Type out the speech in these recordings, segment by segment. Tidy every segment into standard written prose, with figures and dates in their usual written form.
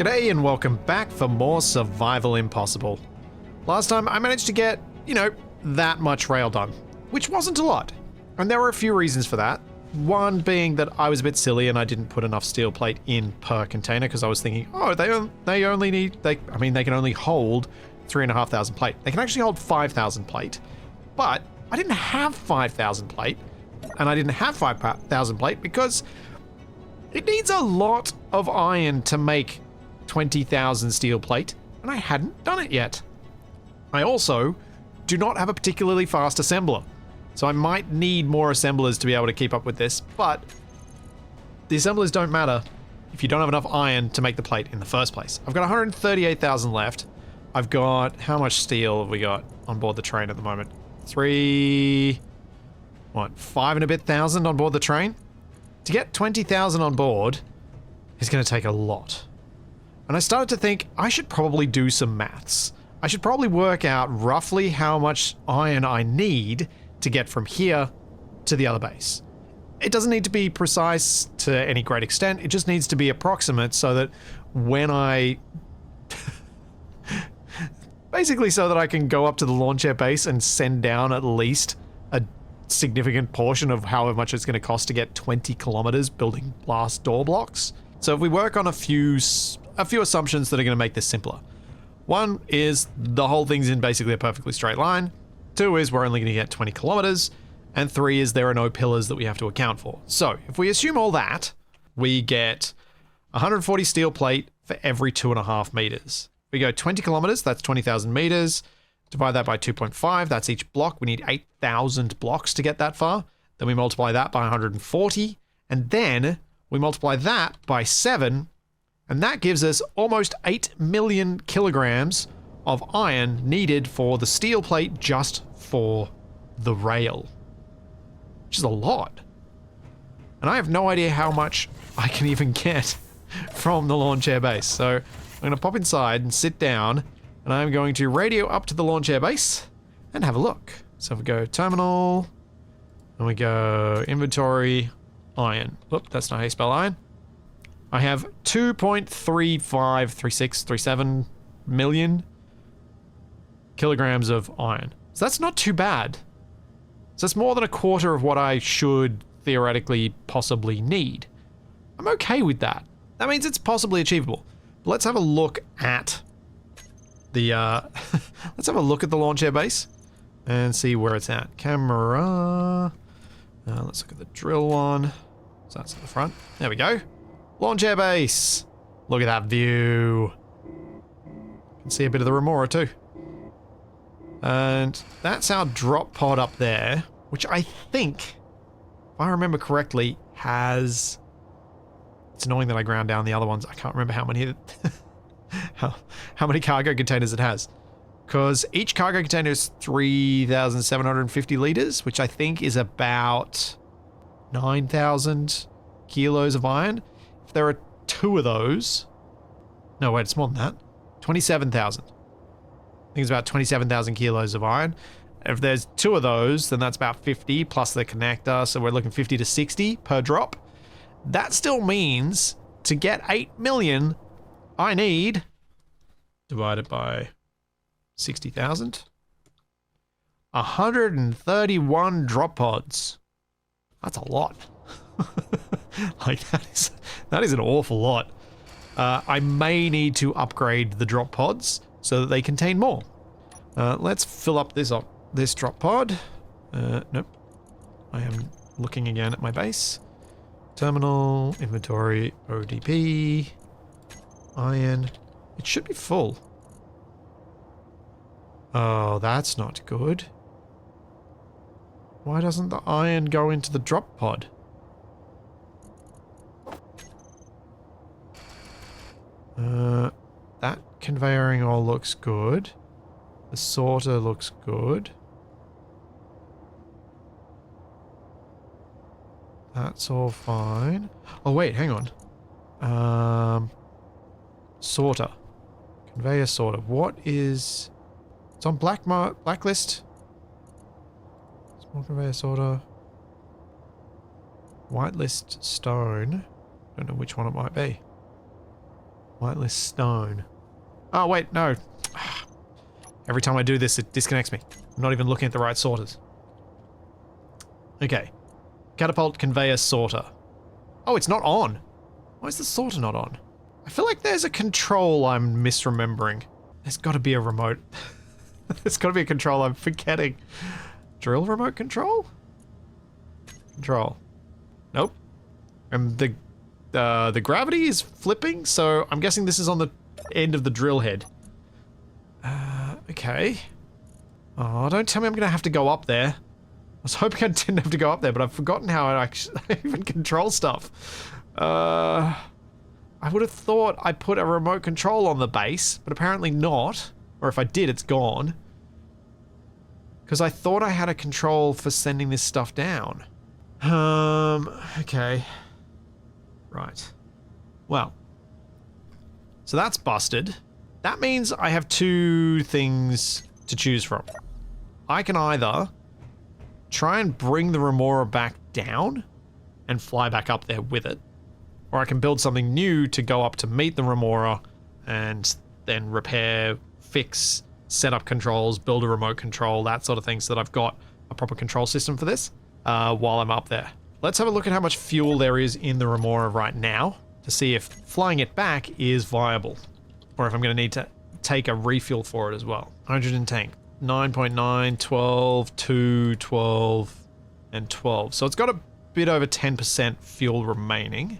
G'day and welcome back for more Survival Impossible. Last time I managed to get, that much rail done, which wasn't a lot. And there were a few reasons for that. One being that I was a bit silly and I didn't put enough steel plate in per container because I was thinking, oh, they can only hold 3,500 plate. They can actually hold 5,000 plate. But I didn't have 5,000 plate, and I didn't have 5,000 plate because it needs a lot of iron to make 20,000 steel plate, and I hadn't done it yet. I also do not have a particularly fast assembler, so I might need more assemblers to be able to keep up with this, but the assemblers don't matter if you don't have enough iron to make the plate in the first place. I've got 138,000 left. I've got, how much steel have we got on board the train at the moment? 5 and a bit thousand on board the train? To get 20,000 on board is going to take a lot. And I started to think I should probably do some maths. I should probably work out roughly how much iron I need to get from here to the other base. It doesn't need to be precise to any great extent. It just needs to be approximate so that when I... basically so that I can go up to the launch air base and send down at least a significant portion of however much it's going to cost to get 20 kilometers building blast door blocks. So if we work on a few assumptions that are going to make this simpler. One is the whole thing's in basically a perfectly straight line. 2 is we're only going to get 20 kilometers. And 3 is there are no pillars that we have to account for. So if we assume all that, we get 140 steel plate for every 2.5 meters. We go 20 kilometers, that's 20,000 meters. Divide that by 2.5, that's each block. We need 8,000 blocks to get that far. Then we multiply that by 140. And then we multiply that by 7. And that gives us almost 8 million kilograms of iron needed for the steel plate just for the rail. Which is a lot. And I have no idea how much I can even get from the launch air base. So I'm going to pop inside and sit down, and I'm going to radio up to the launch air base and have a look. So if we go terminal, and we go inventory, iron. Whoop, that's not how you spell iron. I have 2.353637 million kilograms of iron. So that's not too bad. So that's more than a quarter of what I should theoretically possibly need. I'm okay with that. That means it's possibly achievable. But let's have a look at the let's have a look at the launch air base and see where it's at. Camera. Let's look at the drill one. So that's at the front. There we go. Launch air base. Look at that view. You can see a bit of the Remora too. And that's our drop pod up there, which I think, if I remember correctly, has... It's annoying that I ground down the other ones. I can't remember how many how many cargo containers it has. Because each cargo container is 3,750 liters, which I think is about 9,000 kilos of iron. If there are 2 of those... No, wait, it's more than that. 27,000. I think it's about 27,000 kilos of iron. If there's 2 of those, then that's about 50 plus the connector, so we're looking 50 to 60 per drop. That still means to get 8 million, I need, divided by 60,000, 131 drop pods. That's a lot. Like, that is an awful lot. I may need to upgrade the drop pods so that they contain more. Let's fill up this drop pod. Nope. I am looking again at my base. Terminal, inventory, ODP, iron. It should be full. Oh, that's not good. Why doesn't the iron go into the drop pod? That conveyoring all looks good. The sorter looks good. That's all fine. Oh wait, hang on. Sorter. Conveyor sorter. What is... It's on blacklist. Small conveyor sorter. Whitelist stone. Don't know which one it might be. Whitelist stone. Oh, wait, no. Every time I do this, it disconnects me. I'm not even looking at the right sorters. Okay. Catapult conveyor sorter. Oh, it's not on. Why is the sorter not on? I feel like there's a control I'm misremembering. There's got to be a remote. There's got to be a control I'm forgetting. Drill remote control? Control. Nope. And the gravity is flipping, so I'm guessing this is on the end of the drill head. Okay. Oh, don't tell me I'm gonna have to go up there. I was hoping I didn't have to go up there, but I've forgotten how I actually even control stuff. I would have thought I put a remote control on the base, but apparently not. Or if I did, it's gone. Because I thought I had a control for sending this stuff down. Okay. Right. Well. So that's busted. That means I have two things to choose from. I can either try and bring the Remora back down and fly back up there with it, or I can build something new to go up to meet the Remora and then repair, fix, set up controls, build a remote control, that sort of thing, so that I've got a proper control system for this while I'm up there. Let's have a look at how much fuel there is in the Remora right now to see if flying it back is viable, or if I'm going to need to take a refuel for it as well. Hydrogen tank, 9.9, 12, 2, 12, and 12. So it's got a bit over 10% fuel remaining.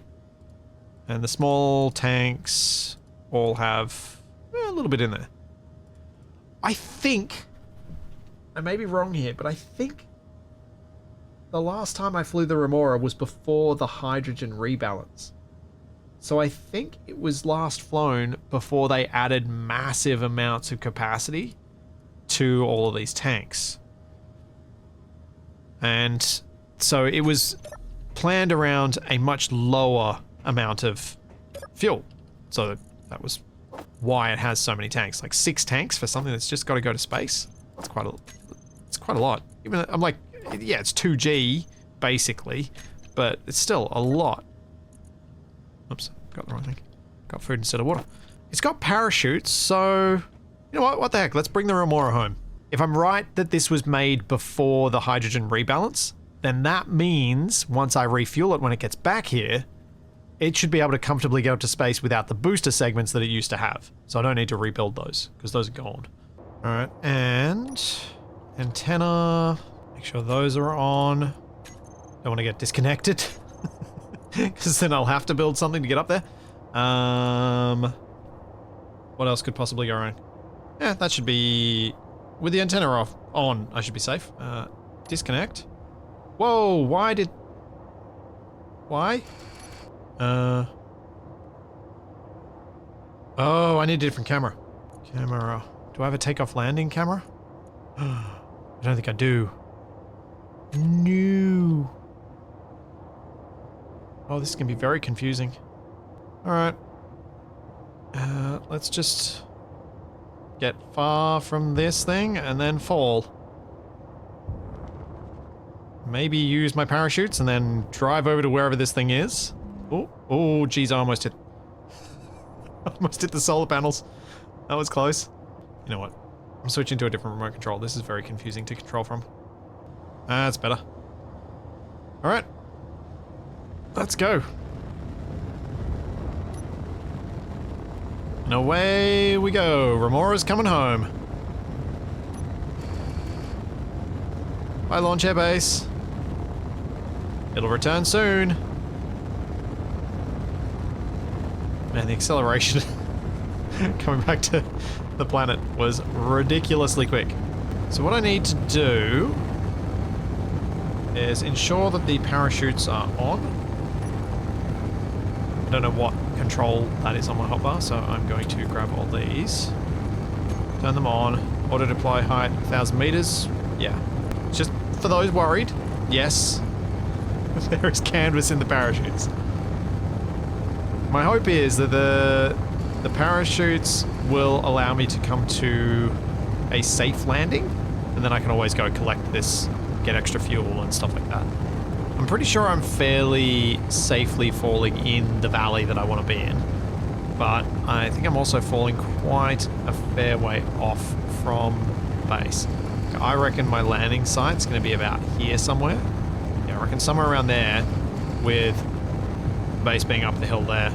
And the small tanks all have a little bit in there. I think, I may be wrong here, but I think the last time I flew the Remora was before the hydrogen rebalance. So I think it was last flown before they added massive amounts of capacity to all of these tanks. And so it was planned around a much lower amount of fuel. So that was why it has so many tanks. Like 6 tanks for something that's just got to go to space. It's quite a lot. Even I'm like, yeah, it's 2G basically, but it's still a lot. Oops, got the wrong thing. Got food instead of water. It's got parachutes, so you know what the heck, let's bring the Remora home. If I'm right that this was made before the hydrogen rebalance, then that means once I refuel it when it gets back here, it should be able to comfortably get up to space without the booster segments that it used to have. So I don't need to rebuild those, because those are gone. Alright, and antenna, make sure those are on. Don't want to get disconnected, because then I'll have to build something to get up there. What else could possibly go wrong? Yeah, that should be... With the antenna on, I should be safe. Disconnect. Whoa, why? Oh, I need a different camera. Camera. Do I have a takeoff landing camera? I don't think I do. No. Oh, this is going to be very confusing. Alright. Let's just get far from this thing and then fall. Maybe use my parachutes and then drive over to wherever this thing is. Oh, geez, I almost hit... almost hit the solar panels. That was close. You know what? I'm switching to a different remote control. This is very confusing to control from. That's better. Alright. Let's go. And away we go. Remora's coming home. Bye, launch air base. It'll return soon. Man, the acceleration coming back to the planet was ridiculously quick. So what I need to do is ensure that the parachutes are on. I don't know what control that is on my hotbar, so I'm going to grab all these. Turn them on. Auto deploy height 1,000 meters. Yeah. Just for those worried, yes, there is canvas in the parachutes. My hope is that the parachutes will allow me to come to a safe landing, and then I can always go collect this, get extra fuel and stuff like that. I'm pretty sure I'm fairly safely falling in the valley that I want to be in. but I think I'm also falling quite a fair way off from base. I reckon my landing site's going to be about here somewhere. Yeah, I reckon somewhere around there, with base being up the hill there.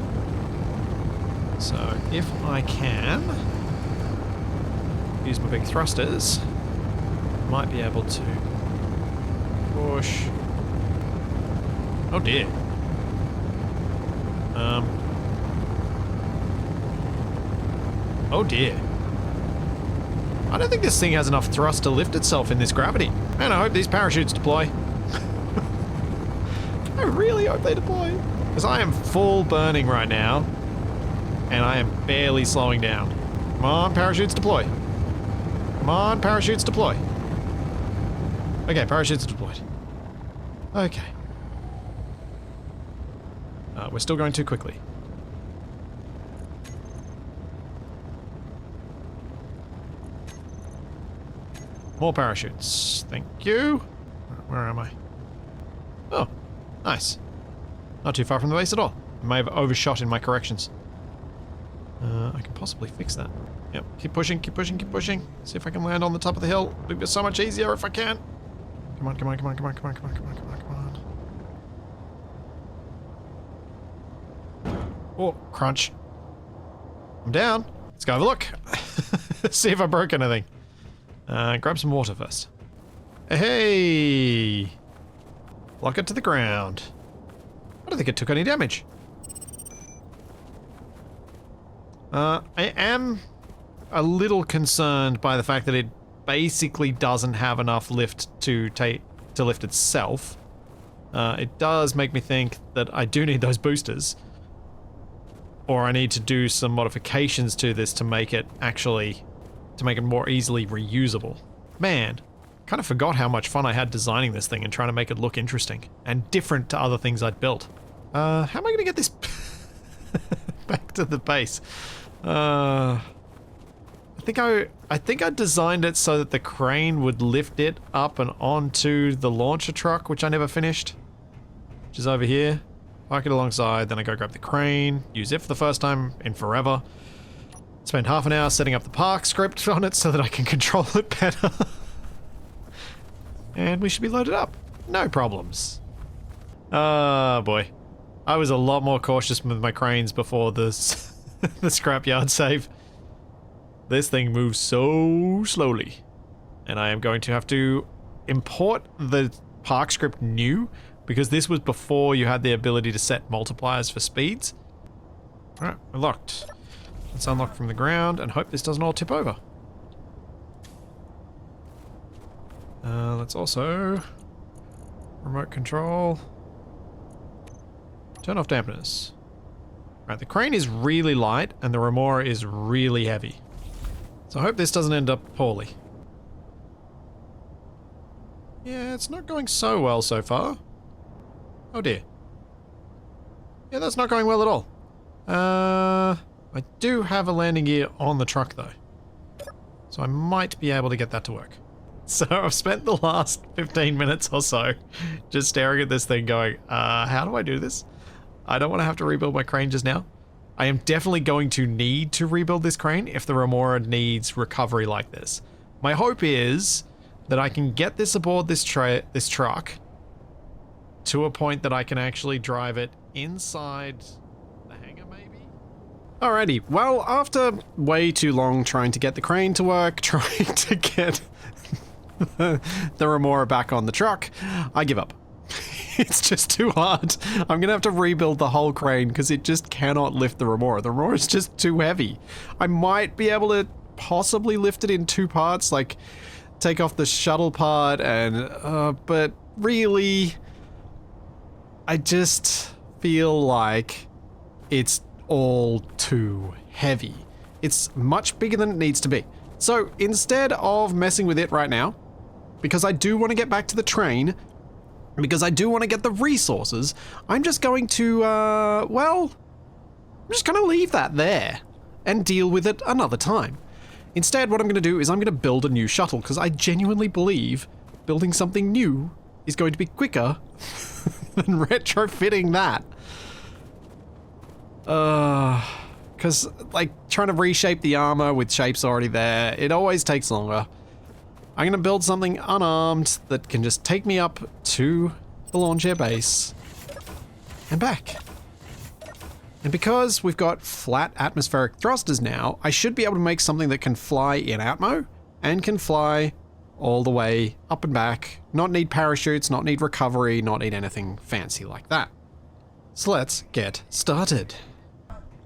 So if I can use my big thrusters, I might be able to push. Oh dear. Oh dear. I don't think this thing has enough thrust to lift itself in this gravity. Man, I hope these parachutes deploy. I really hope they deploy. Because I am full burning right now. And I am barely slowing down. Come on, parachutes deploy. Come on, parachutes deploy. Okay, parachutes are deployed. Okay. We're still going too quickly. More parachutes. Thank you. Where am I? Oh, nice. Not too far from the base at all. I may have overshot in my corrections. I can possibly fix that. Yep, keep pushing, keep pushing, keep pushing. See if I can land on the top of the hill. It'll be so much easier if I can. Come on, come on, come on, come on, come on, come on, come on, come on, come on. Oh, crunch. I'm down. Let's go have a look. See if I broke anything. Grab some water first. Hey! Lock it to the ground. I don't think it took any damage. I am a little concerned by the fact that it basically doesn't have enough lift to lift itself. It does make me think that I do need those boosters. Or I need to do some modifications to this to make it more easily reusable. Man, kind of forgot how much fun I had designing this thing and trying to make it look interesting and different to other things I'd built. How am I going to get this back to the base? I think I designed it so that the crane would lift it up and onto the launcher truck, which I never finished, which is over here. Park it alongside, then I go grab the crane, use it for the first time in forever. Spend half an hour setting up the park script on it so that I can control it better. And we should be loaded up. No problems. Oh boy. I was a lot more cautious with my cranes before this the scrapyard save. This thing moves so slowly. And I am going to have to import the park script new, because this was before you had the ability to set multipliers for speeds. Alright, we're locked. Let's unlock from the ground and hope this doesn't all tip over. Let's also remote control. Turn off dampeners. Right, the crane is really light and the Remora is really heavy. So I hope this doesn't end up poorly. Yeah, it's not going so well so far. Oh dear. Yeah, that's not going well at all. I do have a landing gear on the truck though. So I might be able to get that to work. So I've spent the last 15 minutes or so just staring at this thing going, how do I do this? I don't want to have to rebuild my crane just now. I am definitely going to need to rebuild this crane if the Remora needs recovery like this. My hope is that I can get this aboard this truck to a point that I can actually drive it inside the hangar, maybe? Alrighty, well, after way too long trying to get the crane to work, trying to get the Remora back on the truck, I give up. It's just too hard. I'm gonna have to rebuild the whole crane because it just cannot lift the Remora. The Remora is just too heavy. I might be able to possibly lift it in two parts, like take off the shuttle part and, but really, I just feel like it's all too heavy. It's much bigger than it needs to be. So instead of messing with it right now, because I do want to get back to the train, because I do want to get the resources, I'm just going to, well, I'm just going to leave that there and deal with it another time. Instead, what I'm going to do is I'm going to build a new shuttle, because I genuinely believe building something new is going to be quicker than retrofitting that. because like trying to reshape the armor with shapes already there, it always takes longer. I'm going to build something unarmed that can just take me up to the launch air base and back. And because we've got flat atmospheric thrusters now, I should be able to make something that can fly in Atmo and can fly all the way up and back, not need parachutes, not need recovery, not need anything fancy like that. So let's get started.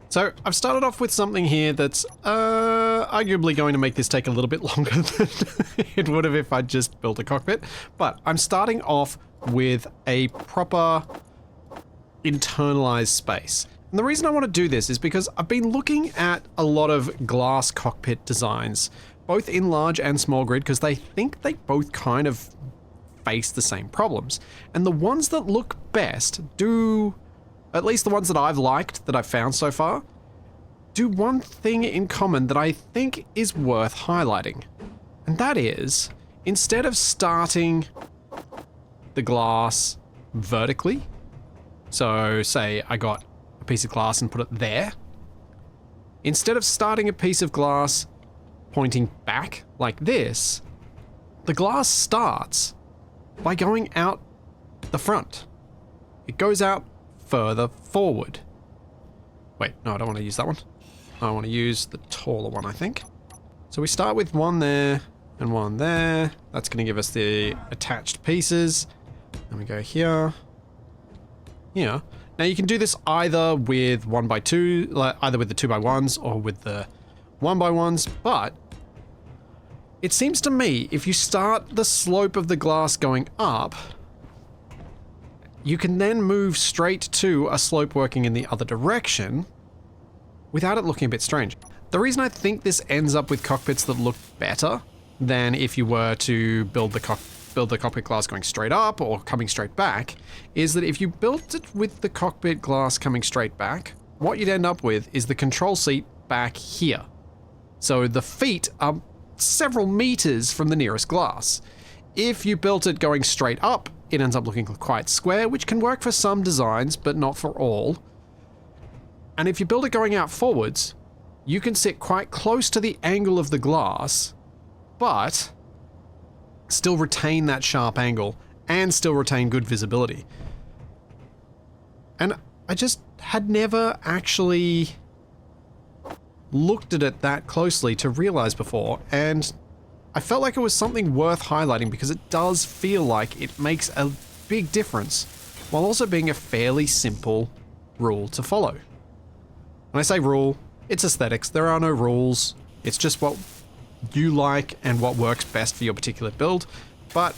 So I've started off with something here that's arguably going to make this take a little bit longer than it would have if I just built a cockpit, but I'm starting off with a proper internalized space. And the reason I want to do this is because I've been looking at a lot of glass cockpit designs, both in large and small grid, because they think they both kind of face the same problems. And the ones that look best do, at least the ones that I've liked, that I've found so far, do one thing in common that I think is worth highlighting. And that is, instead of starting the glass vertically, so say I got a piece of glass and put it there, instead of starting a piece of glass pointing back like this, the glass starts by going out the front. It goes out further forward. Wait, no, I don't want to use that one. I want to use the taller one, I think. So we start with one there and one there. That's going to give us the attached pieces. And we go here. Here. Now you can do this either with 1x2, like either with the 2x1s or with the 1x1s, but it seems to me if you start the slope of the glass going up, you can then move straight to a slope working in the other direction without it looking a bit strange. The reason I think this ends up with cockpits that look better than if you were to build the cockpit glass going straight up or coming straight back is that if you built it with the cockpit glass coming straight back, what you'd end up with is the control seat back here. So the feet are several meters from the nearest glass. If you built it going straight up, it ends up looking quite square, which can work for some designs, but not for all. And if you build it going out forwards, you can sit quite close to the angle of the glass, but still retain that sharp angle and still retain good visibility. And I just had never actually looked at it that closely to realize before, and I felt like it was something worth highlighting because it does feel like it makes a big difference while also being a fairly simple rule to follow. When I say rule, it's aesthetics. There are no rules. It's just what you like and what works best for your particular build. But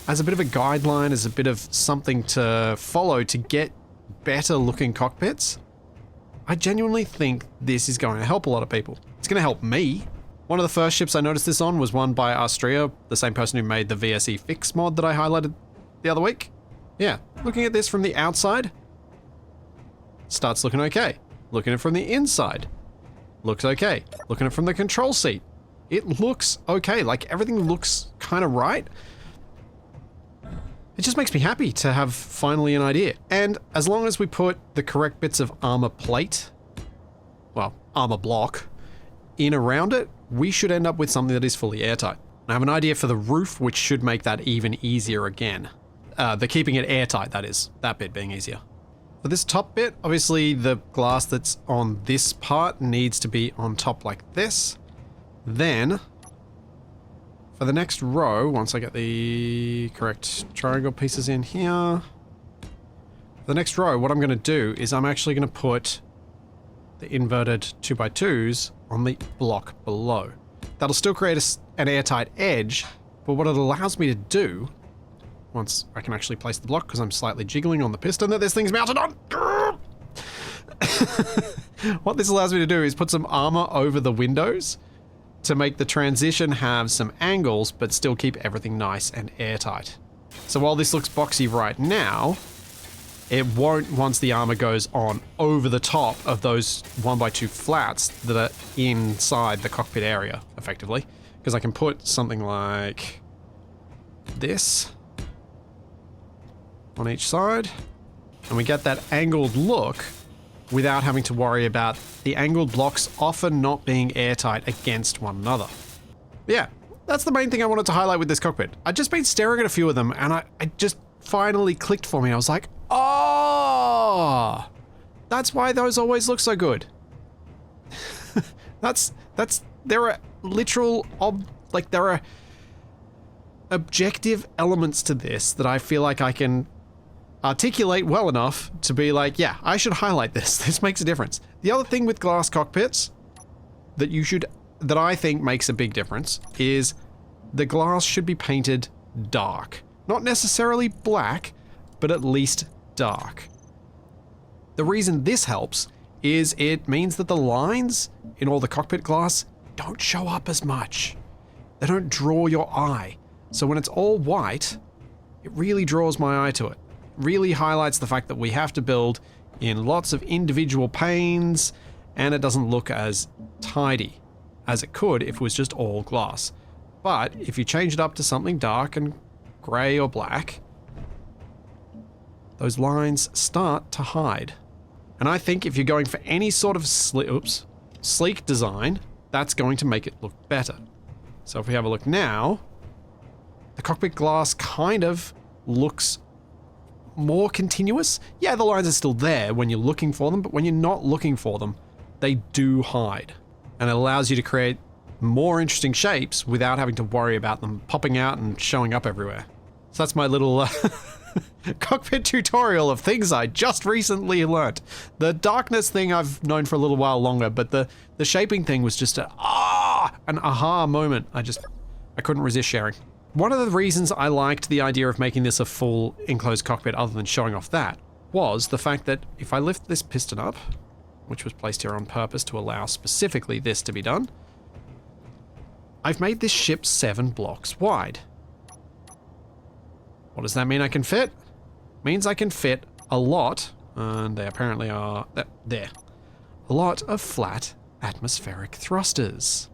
as a bit of a guideline, as a bit of something to follow to get better looking cockpits, I genuinely think this is going to help a lot of people. It's going to help me. One of the first ships I noticed this on was one by Austria, the same person who made the VSE Fix mod that I highlighted the other week. Yeah, looking at this from the outside, starts looking okay. Looking at it from the inside, looks okay. Looking at it from the control seat, it looks okay. Like everything looks kind of right. It just makes me happy to have finally an idea. And as long as we put the correct bits of armor plate, well, armor block, in around it, we should end up with something that is fully airtight. I have an idea for the roof, which should make that even easier again. The keeping it airtight, that is, that bit being easier. For this top bit, obviously the glass that's on this part needs to be on top like this. Then, for the next row, once I get the correct triangle pieces in here, for the next row, what I'm going to do is I'm actually going to put the inverted 2x2s on the block below. That'll still create an airtight edge, but what it allows me to do, once I can actually place the block, because I'm slightly jiggling on the piston that this thing's mounted on. What this allows me to do is put some armor over the windows to make the transition have some angles, but still keep everything nice and airtight. So while this looks boxy right now, it won't once the armor goes on over the top of those 1x2 flats that are inside the cockpit area, effectively. Because I can put something like this on each side, and we get that angled look without having to worry about the angled blocks often not being airtight against one another. But yeah, that's the main thing I wanted to highlight with this cockpit. I'd just been staring at a few of them and I just finally clicked for me. I was like, oh, that's why those always look so good. There are literal, there are objective elements to this that I feel like I can articulate well enough to be like, yeah, I should highlight this. This makes a difference. The other thing with glass cockpits that I think makes a big difference is the glass should be painted dark. Not necessarily black, but at least dark. The reason this helps is it means that the lines in all the cockpit glass don't show up as much. They don't draw your eye. So when it's all white, it really draws my eye to it. Really highlights the fact that we have to build in lots of individual panes, and it doesn't look as tidy as it could if it was just all glass. But if you change it up to something dark and grey or black, those lines start to hide. And I think if you're going for any sort of sleek design, that's going to make it look better. So if we have a look now, the cockpit glass kind of looks more continuous. Yeah, the lines are still there when you're looking for them, but when you're not looking for them, they do hide. And it allows you to create more interesting shapes without having to worry about them popping out and showing up everywhere. So that's my little cockpit tutorial of things I just recently learnt. The darkness thing I've known for a little while longer, but the shaping thing was just an aha moment. I couldn't resist sharing. One of the reasons I liked the idea of making this a full enclosed cockpit other than showing off that was the fact that if I lift this piston up, which was placed here on purpose to allow specifically this to be done, I've made this ship 7 blocks wide. What does that mean I can fit? Means I can fit a lot, and they apparently are there, a lot of flat atmospheric thrusters.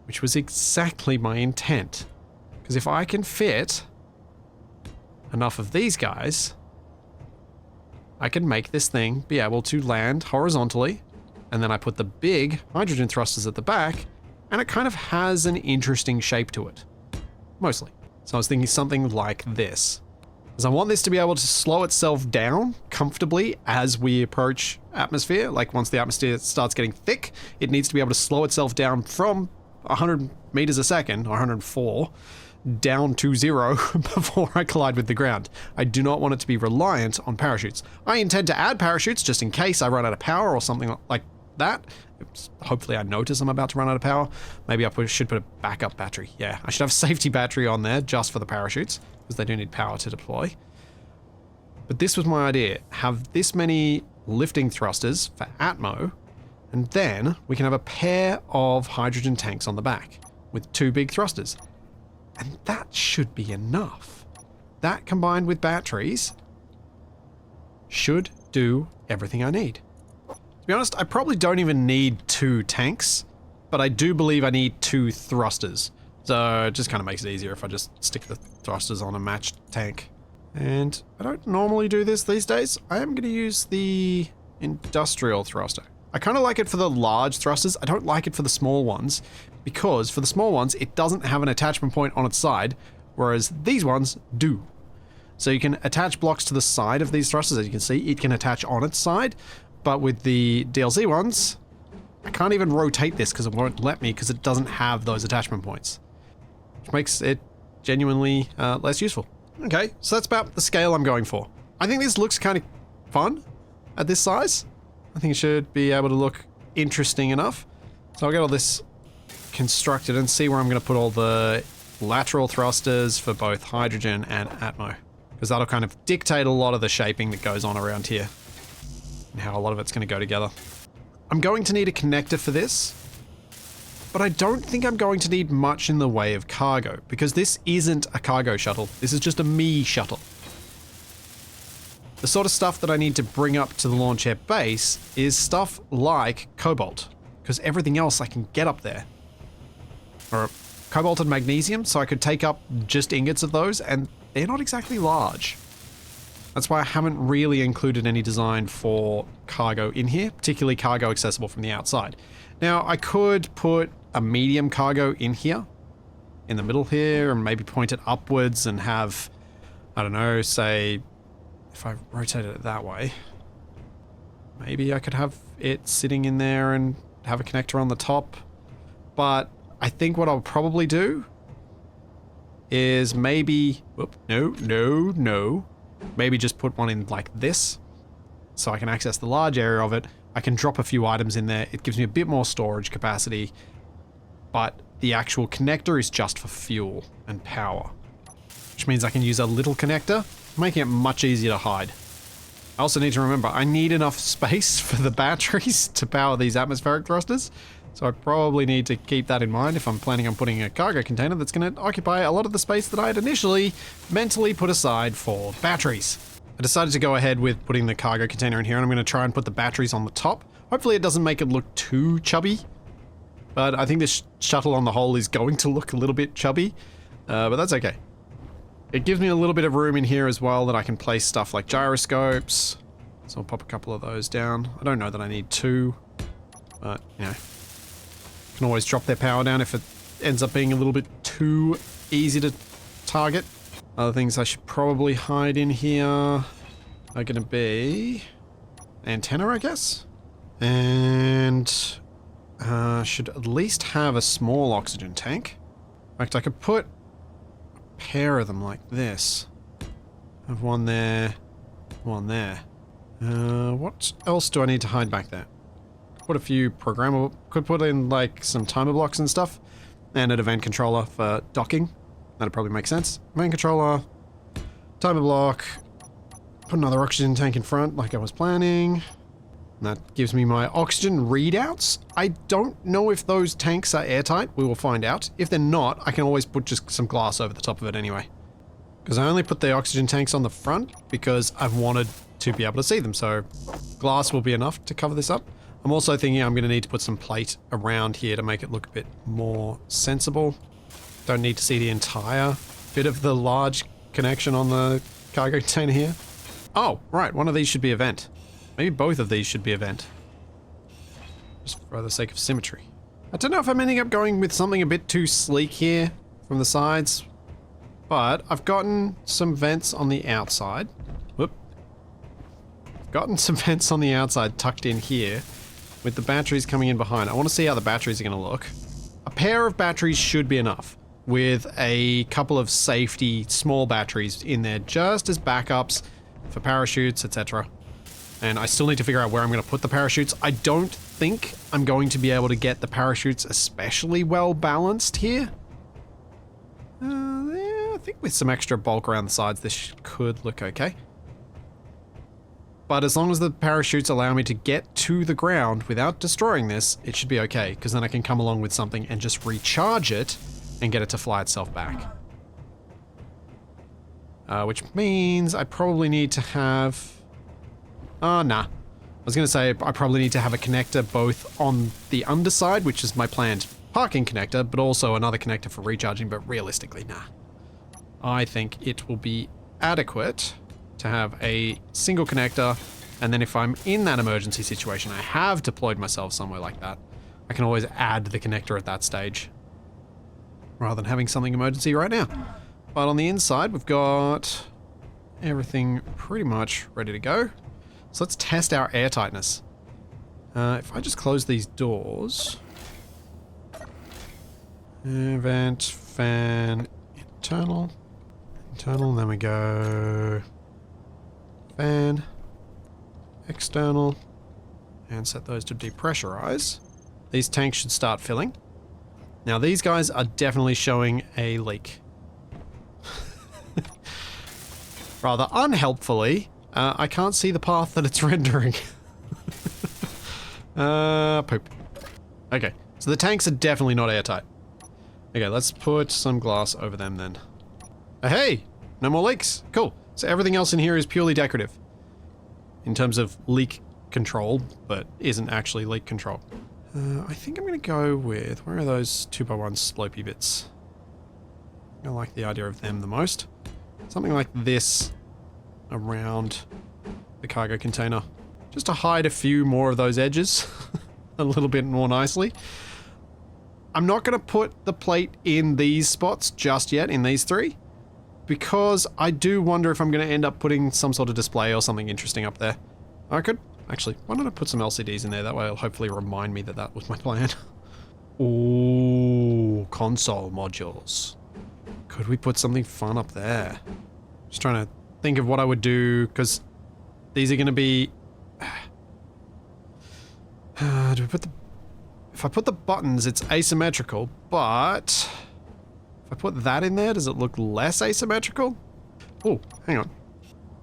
Which was exactly my intent. Because if I can fit enough of these guys, I can make this thing be able to land horizontally, and then I put the big hydrogen thrusters at the back, and it kind of has an interesting shape to it. Mostly. So I was thinking something like this. Because I want this to be able to slow itself down comfortably as we approach atmosphere. Like once the atmosphere starts getting thick, it needs to be able to slow itself down from 100 meters a second, or 104, down to 0 before I collide with the ground. I do not want it to be reliant on parachutes. I intend to add parachutes just in case I run out of power or something like that. Hopefully I notice I'm about to run out of power. Maybe I should put a backup battery. Yeah, I should have a safety battery on there just for the parachutes, because they do need power to deploy. But this was my idea. Have this many lifting thrusters for Atmo, and then we can have a pair of hydrogen tanks on the back with 2 big thrusters. And that should be enough. That combined with batteries should do everything I need. To be honest, I probably don't even need 2 tanks, but I do believe I need 2 thrusters. So it just kind of makes it easier if I just stick the thrusters on a matched tank. And I don't normally do this these days. I am going to use the industrial thruster. I kind of like it for the large thrusters. I don't like it for the small ones, because for the small ones, it doesn't have an attachment point on its side, whereas these ones do. So you can attach blocks to the side of these thrusters. As you can see, it can attach on its side, but with the DLC ones, I can't even rotate this because it won't let me because it doesn't have those attachment points, which makes it genuinely less useful. Okay, so that's about the scale I'm going for. I think this looks kind of fun at this size. I think it should be able to look interesting enough. So I'll get all this constructed and see where I'm going to put all the lateral thrusters for both hydrogen and Atmo. Because that'll kind of dictate a lot of the shaping that goes on around here. And how a lot of it's going to go together. I'm going to need a connector for this. But I don't think I'm going to need much in the way of cargo. Because this isn't a cargo shuttle. This is just a me shuttle. The sort of stuff that I need to bring up to the launch air base is stuff like cobalt, because everything else I can get up there. Or cobalt and magnesium, so I could take up just ingots of those, and they're not exactly large. That's why I haven't really included any design for cargo in here, particularly cargo accessible from the outside. Now, I could put a medium cargo in here, in the middle here, and maybe point it upwards and have, I don't know, say, if I rotated it that way, maybe I could have it sitting in there and have a connector on the top. But I think what I'll probably do is maybe, no. Maybe just put one in like this, so I can access the large area of it. I can drop a few items in there. It gives me a bit more storage capacity, but the actual connector is just for fuel and power, which means I can use a little connector, making it much easier to hide. I also need to remember, I need enough space for the batteries to power these atmospheric thrusters, so I probably need to keep that in mind if I'm planning on putting a cargo container that's going to occupy a lot of the space that I had initially mentally put aside for batteries. I decided to go ahead with putting the cargo container in here, and I'm going to try and put the batteries on the top. Hopefully it doesn't make it look too chubby, but I think this shuttle on the whole is going to look a little bit chubby, but that's okay. It gives me a little bit of room in here as well that I can place stuff like gyroscopes, so I'll pop a couple of those down. I don't know that I need two, but, you know, can always drop their power down if it ends up being a little bit too easy to target. Other things I should probably hide in here are going to be antenna, I guess, and should at least have a small oxygen tank. In fact, I could put a pair of them like this. Have one there, one there. What else do I need to hide back there? Put a few programmable, could put in like some timer blocks and stuff, and an event controller for docking. That'd probably make sense. Event controller, timer block, put another oxygen tank in front like I was planning. And that gives me my oxygen readouts. I don't know if those tanks are airtight. We will find out. If they're not, I can always put just some glass over the top of it anyway. Because I only put the oxygen tanks on the front because I've wanted to be able to see them. So glass will be enough to cover this up. I'm also thinking I'm going to need to put some plate around here to make it look a bit more sensible. Don't need to see the entire bit of the large connection on the cargo container here. Oh, right, one of these should be a vent. Maybe both of these should be a vent. Just for the sake of symmetry. I don't know if I'm ending up going with something a bit too sleek here from the sides, but I've gotten some vents on the outside. Whoop. I've gotten some vents on the outside tucked in here, with the batteries coming in behind. I want to see how the batteries are going to look. A pair of batteries should be enough, with a couple of safety small batteries in there just as backups for parachutes, etc. And I still need to figure out where I'm going to put the parachutes. I don't think I'm going to be able to get the parachutes especially well balanced here. Yeah, I think with some extra bulk around the sides, this could look okay. But as long as the parachutes allow me to get to the ground without destroying this, it should be okay, because then I can come along with something and just recharge it and get it to fly itself back. Which means I probably need to have... nah. I was going to say I probably need to have a connector both on the underside, which is my planned parking connector, but also another connector for recharging, but realistically, nah. I think it will be adequate to have a single connector, and then if I'm in that emergency situation, I have deployed myself somewhere like that, I can always add the connector at that stage, rather than having something emergency right now. But on the inside, we've got everything pretty much ready to go. So let's test our airtightness. If I just close these doors... Vent, fan, internal, then we go... fan, external, and set those to depressurize. These tanks should start filling. Now these guys are definitely showing a leak. Rather unhelpfully, I can't see the path that it's rendering. Poop. Okay, so the tanks are definitely not airtight. Okay, let's put some glass over them then. Hey, no more leaks. Cool. So everything else in here is purely decorative in terms of leak control, but isn't actually leak control. I think I'm going to go with, where are those 2x1 slopey bits? I like the idea of them the most. Something like this around the cargo container. Just to hide a few more of those edges a little bit more nicely. I'm not going to put the plate in these spots just yet, in these three, because I do wonder if I'm going to end up putting some sort of display or something interesting up there. I could, actually, why don't I put some LCDs in there? That way it'll hopefully remind me that that was my plan. Ooh, console modules. Could we put something fun up there? Just trying to think of what I would do, because these are going to be... do we put the... If I put the buttons, it's asymmetrical, but... If I put that in there, does it look less asymmetrical? Oh, hang on.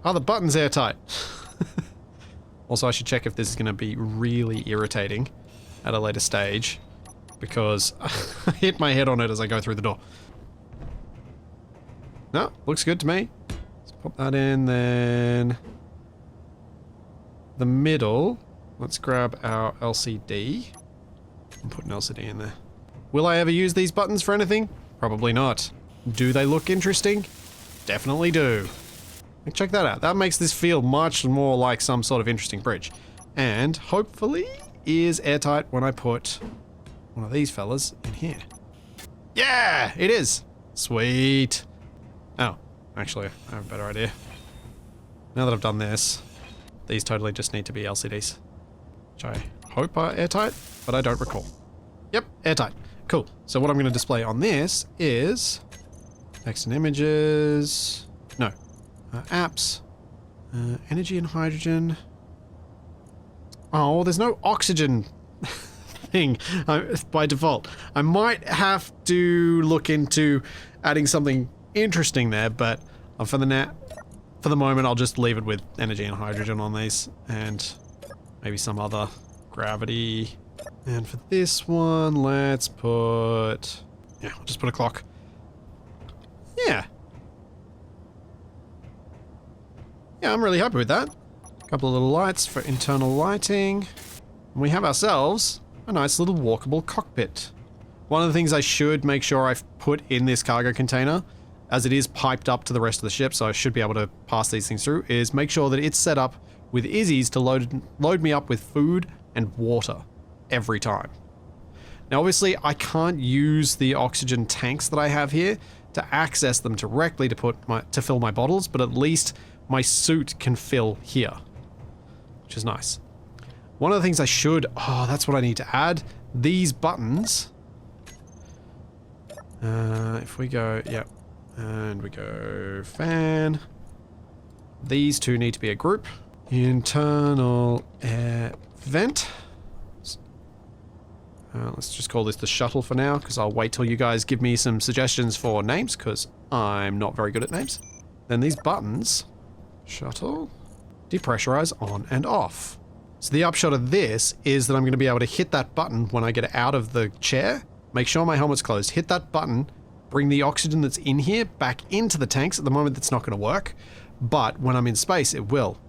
Are the buttons airtight? Also, I should check if this is going to be really irritating at a later stage, because I hit my head on it as I go through the door. No, looks good to me. Let's pop that in, then... The middle, let's grab our LCD. And put an LCD in there. Will I ever use these buttons for anything? Probably not. Do they look interesting? Definitely do. Check that out. That makes this feel much more like some sort of interesting bridge. And hopefully is airtight when I put one of these fellas in here. Yeah, it is. Sweet. Oh, actually, I have a better idea. Now that I've done this, these totally just need to be LCDs. Which I hope are airtight, but I don't recall. Yep, airtight. Cool. So what I'm going to display on this is text and images. No. Apps. Energy and hydrogen. Oh, there's no oxygen thing by default. I might have to look into adding something interesting there, but for the moment, I'll just leave it with energy and hydrogen on these, and maybe some other gravity. And for this one, let's put... Yeah, I'll just put a clock. Yeah. Yeah, I'm really happy with that. A couple of little lights for internal lighting. And we have ourselves a nice little walkable cockpit. One of the things I should make sure I've put in this cargo container, as it is piped up to the rest of the ship, so I should be able to pass these things through, is make sure that it's set up with Izzy's to load me up with food and water every time. Now obviously I can't use the oxygen tanks that I have here to access them directly to fill my bottles, but at least my suit can fill here, which is nice. One of the things I should... Oh, that's what I need to add. These buttons. If we go... Yep. And we go fan. These two need to be a group. Internal air vent. Let's just call this the shuttle for now, because I'll wait till you guys give me some suggestions for names, because I'm not very good at names. Then these buttons. Shuttle. Depressurize on and off. So the upshot of this is that I'm going to be able to hit that button when I get out of the chair, make sure my helmet's closed, hit that button, bring the oxygen that's in here back into the tanks. At the moment that's not going to work, but when I'm in space it will.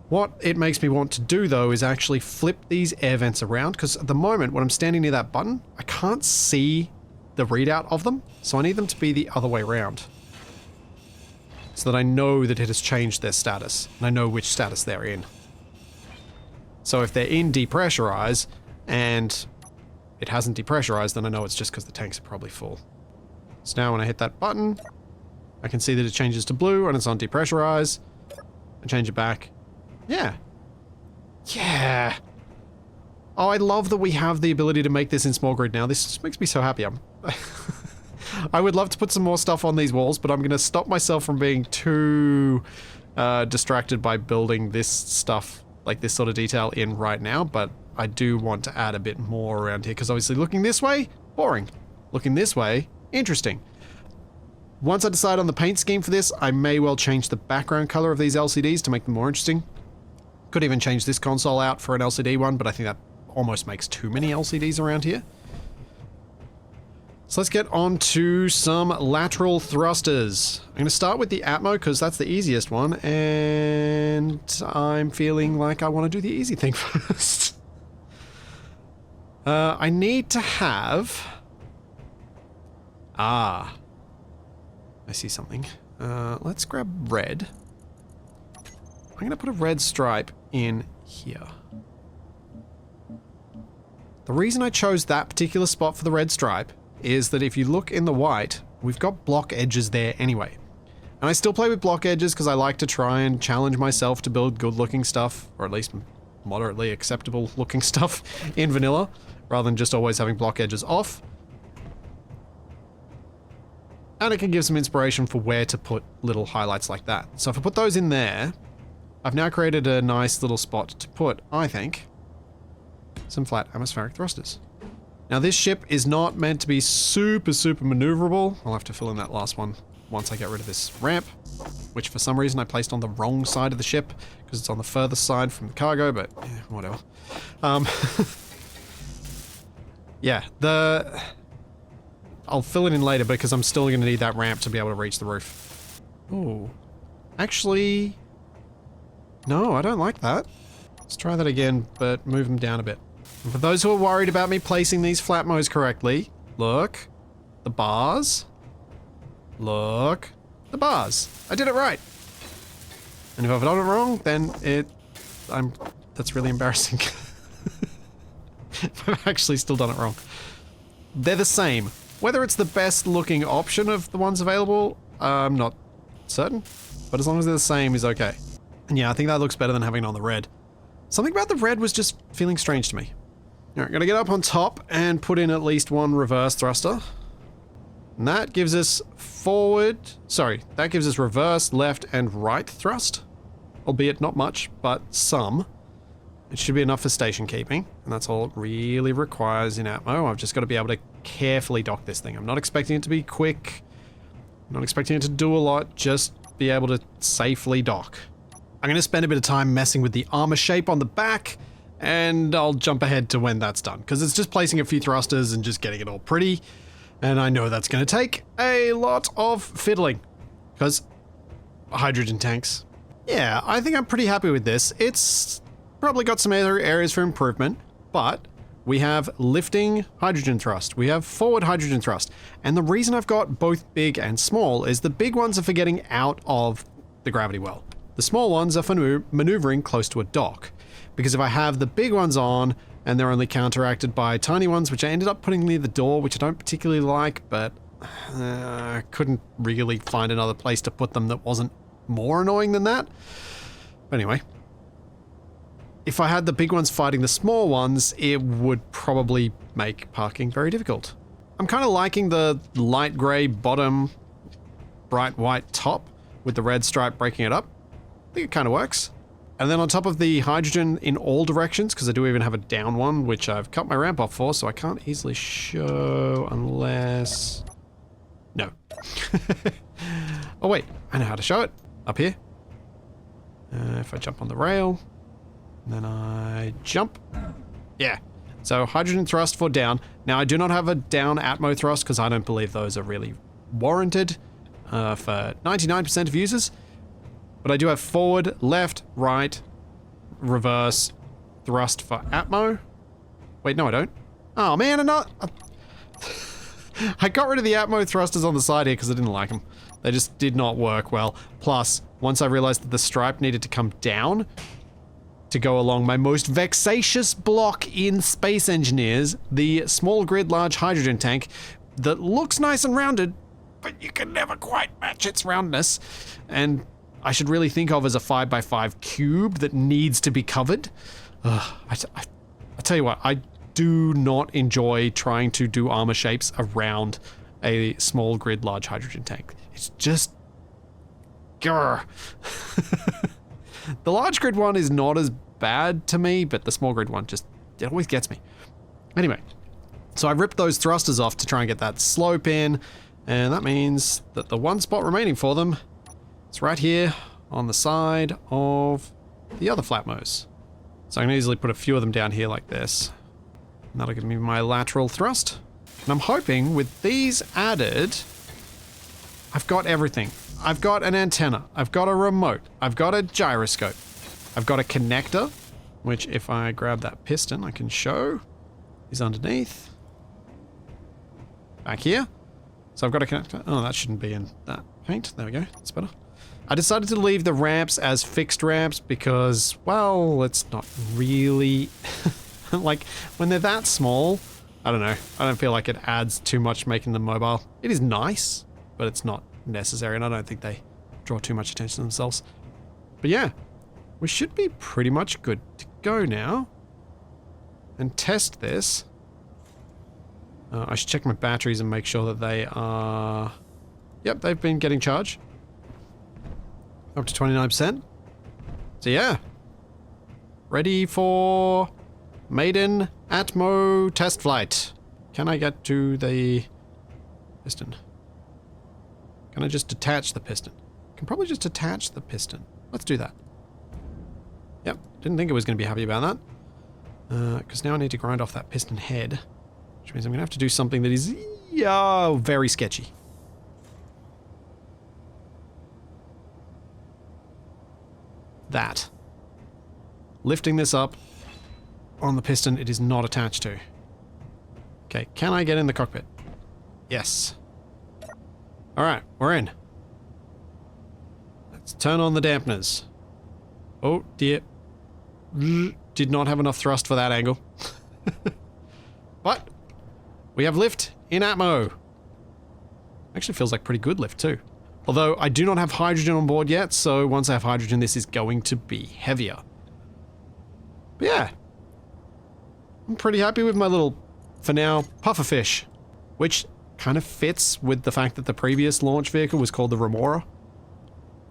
What it makes me want to do though is actually flip these air vents around, because at the moment when I'm standing near that button, I can't see the readout of them, so I need them to be the other way around. So that I know that it has changed their status, and I know which status they're in. So if they're in depressurize, and it hasn't depressurized, then I know it's just because the tanks are probably full. So now when I hit that button, I can see that it changes to blue, and it's on depressurize. I change it back. Yeah. Yeah. Oh, I love that we have the ability to make this in small grid now. This just makes me so happy. I would love to put some more stuff on these walls, but I'm going to stop myself from being too distracted by building this stuff, like this sort of detail in right now, but I do want to add a bit more around here, because obviously looking this way, boring. Looking this way, interesting. Once I decide on the paint scheme for this, I may well change the background color of these LCDs to make them more interesting. Could even change this console out for an LCD one, but I think that almost makes too many LCDs around here. So let's get on to some lateral thrusters. I'm going to start with the Atmo because that's the easiest one, and I'm feeling like I want to do the easy thing first. I need to have... I see something. Let's grab red. I'm going to put a red stripe in here. The reason I chose that particular spot for the red stripe is that if you look in the white, we've got block edges there anyway. And I still play with block edges because I like to try and challenge myself to build good looking stuff, or at least moderately acceptable looking stuff in vanilla, rather than just always having block edges off. And it can give some inspiration for where to put little highlights like that. So if I put those in there, I've now created a nice little spot to put, I think, some flat atmospheric thrusters. Now this ship is not meant to be super maneuverable. I'll have to fill in that last one once I get rid of this ramp, which for some reason I placed on the wrong side of the ship because it's on the furthest side from the cargo, but yeah, whatever. Yeah, I'll fill it in later because I'm still going to need that ramp to be able to reach the roof. Oh, actually, no, I don't like that. Let's try that again, but move them down a bit. And for those who are worried about me placing these flatmos correctly, look, the bars. Look, the bars. I did it right. And if I've done it wrong, then that's really embarrassing. I've actually still done it wrong. They're the same. Whether it's the best looking option of the ones available, I'm not certain. But as long as they're the same is okay. And yeah, I think that looks better than having it on the red. Something about the red was just feeling strange to me. Alright, gotta get up on top and put in at least one reverse thruster. And that gives us that gives us reverse, left, and right thrust. Albeit not much, but some. It should be enough for station keeping, and that's all it really requires in Atmo. I've just got to be able to carefully dock this thing. I'm not expecting it to be quick. I'm not expecting it to do a lot, just be able to safely dock. I'm going to spend a bit of time messing with the armor shape on the back, and I'll jump ahead to when that's done, because it's just placing a few thrusters and just getting it all pretty. And I know that's going to take a lot of fiddling, because hydrogen tanks. Yeah, I think I'm pretty happy with this. It's probably got some other areas for improvement, but we have lifting hydrogen thrust. We have forward hydrogen thrust. And the reason I've got both big and small is the big ones are for getting out of the gravity well. The small ones are for maneuvering close to a dock. Because if I have the big ones on, and they're only counteracted by tiny ones, which I ended up putting near the door, which I don't particularly like, but I couldn't really find another place to put them that wasn't more annoying than that. But anyway, if I had the big ones fighting the small ones, it would probably make parking very difficult. I'm kind of liking the light gray bottom, bright white top with the red stripe breaking it up. I think it kind of works. And then on top of the hydrogen in all directions, because I do even have a down one, which I've cut my ramp off for, so I can't easily show unless... No. Oh wait, I know how to show it. Up here. If I jump on the rail, and then I jump. Yeah. So hydrogen thrust for down. Now I do not have a down Atmo thrust, because I don't believe those are really warranted for 99% of users. But I do have forward, left, right, reverse, thrust for Atmo. Wait, no I don't. Oh man, I got rid of the Atmo thrusters on the side here because I didn't like them. They just did not work well. Plus, once I realized that the stripe needed to come down to go along my most vexatious block in Space Engineers, the small grid large hydrogen tank that looks nice and rounded, but you can never quite match its roundness. And I should really think of as a 5x5 cube that needs to be covered. I tell you what, I do not enjoy trying to do armor shapes around a small grid large hydrogen tank. It's just... grr. The large grid one is not as bad to me, but the small grid one just, it always gets me. Anyway, so I ripped those thrusters off to try and get that slope in, and that means that the one spot remaining for them, it's right here on the side of the other flatmos. So I can easily put a few of them down here like this. And that'll give me my lateral thrust. And I'm hoping with these added, I've got everything. I've got an antenna, I've got a remote, I've got a gyroscope, I've got a connector, which if I grab that piston I can show is underneath. Back here. So I've got a connector. Oh, that shouldn't be in that paint. There we go, that's better. I decided to leave the ramps as fixed ramps because, well, it's not really... like, when they're that small, I don't know. I don't feel like it adds too much making them mobile. It is nice, but it's not necessary, and I don't think they draw too much attention to themselves. But yeah, we should be pretty much good to go now. And test this. I should check my batteries and make sure that they are... Yep, they've been getting charged. Up to 29%. So yeah. Ready for maiden Atmo test flight. Can I get to the piston? Can I just detach the piston? I can probably just attach the piston. Let's do that. Yep, didn't think it was going to be happy about that. Because now I need to grind off that piston head. Which means I'm going to have to do something that is very sketchy. That. Lifting this up on the piston it is not attached to. Okay, can I get in the cockpit? Yes. Alright, we're in. Let's turn on the dampeners. Oh dear. Did not have enough thrust for that angle. But we have lift in Atmo. Actually feels like pretty good lift too. Although I do not have hydrogen on board yet, so once I have hydrogen this is going to be heavier. But yeah. I'm pretty happy with my little, for now, pufferfish. Which kind of fits with the fact that the previous launch vehicle was called the Remora.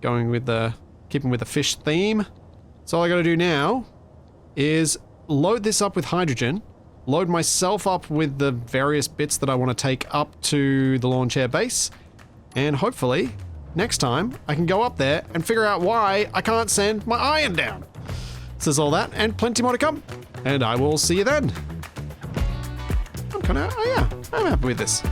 Going with the, keeping with the fish theme. So all I gotta do now is load this up with hydrogen, load myself up with the various bits that I want to take up to the launch air base, and hopefully, next time, I can go up there and figure out why I can't send my iron down. So there's all that, and plenty more to come. And I will see you then. I'm happy with this.